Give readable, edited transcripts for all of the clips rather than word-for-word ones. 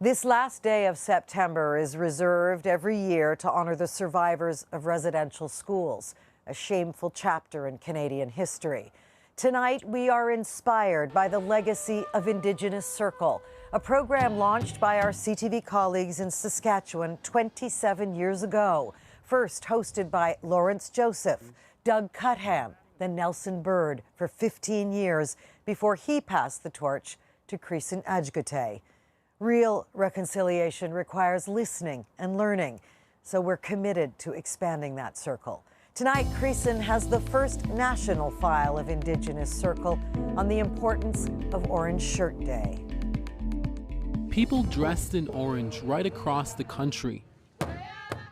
This last day of September is reserved every year to honor the survivors of residential schools, a shameful chapter in Canadian history. Tonight, we are inspired by the legacy of Indigenous Circle, a program launched by our CTV colleagues in Saskatchewan 27 years ago. First hosted by Lawrence Joseph, Doug Cutham, then Nelson Bird for 15 years before he passed the torch to Creeson Agecoutay. Real reconciliation requires listening and learning, so we're committed to expanding that circle. Tonight, Creeson has the first national file of Indigenous Circle on the importance of Orange Shirt Day. People dressed in orange right across the country,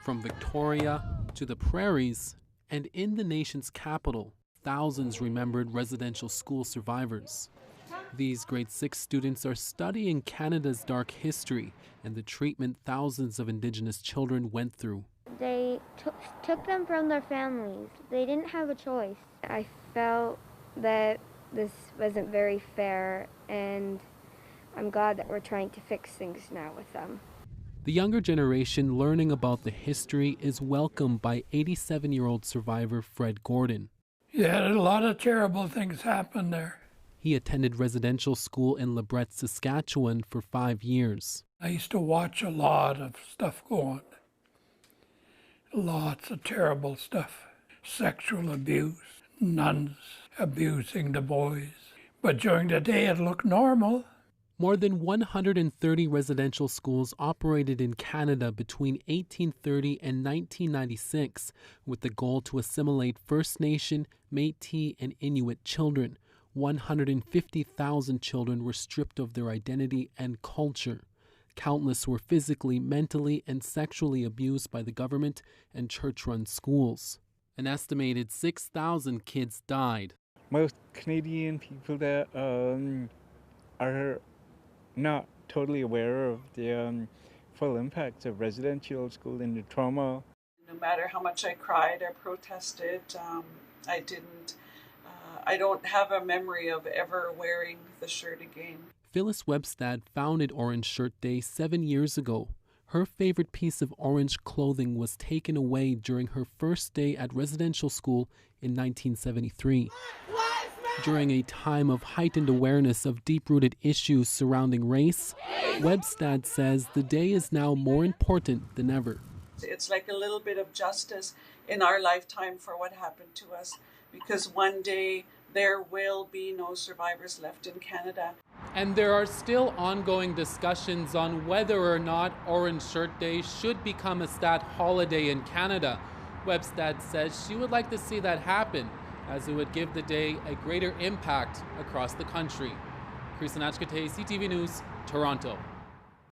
from Victoria to the prairies, and in the nation's capital, thousands remembered residential school survivors. These grade 6 students are studying Canada's dark history and the treatment thousands of Indigenous children went through. They took them from their families. They didn't have a choice. I felt that this wasn't very fair, and I'm glad that we're trying to fix things now with them. The younger generation learning about the history is welcomed by 87-year-old survivor Fred Gordon. Yeah, a lot of terrible things happened there. He attended residential school in Lebret, Saskatchewan for 5 years. I used to watch a lot of stuff go on. Lots of terrible stuff. Sexual abuse, nuns abusing the boys. But during the day it looked normal. More than 130 residential schools operated in Canada between 1830 and 1996 with the goal to assimilate First Nation, Métis, and Inuit children. 150,000 children were stripped of their identity and culture. Countless were physically, mentally, and sexually abused by the government and church-run schools. An estimated 6,000 kids died. Most Canadian people that are not totally aware of the full impacts of residential school and the trauma. No matter how much I cried or protested, I don't have a memory of ever wearing the shirt again. Phyllis Webstad founded Orange Shirt Day 7 years ago. Her favorite piece of orange clothing was taken away during her first day at residential school in 1973. During a time of heightened awareness of deep-rooted issues surrounding race, Webstad says the day is now more important than ever. It's like a little bit of justice in our lifetime for what happened to us, because one day there will be no survivors left in Canada. And there are still ongoing discussions on whether or not Orange Shirt Day should become a stat holiday in Canada. Webstad says she would like to see that happen, as it would give the day a greater impact across the country. Creeson Agecoutay, CTV News, Toronto.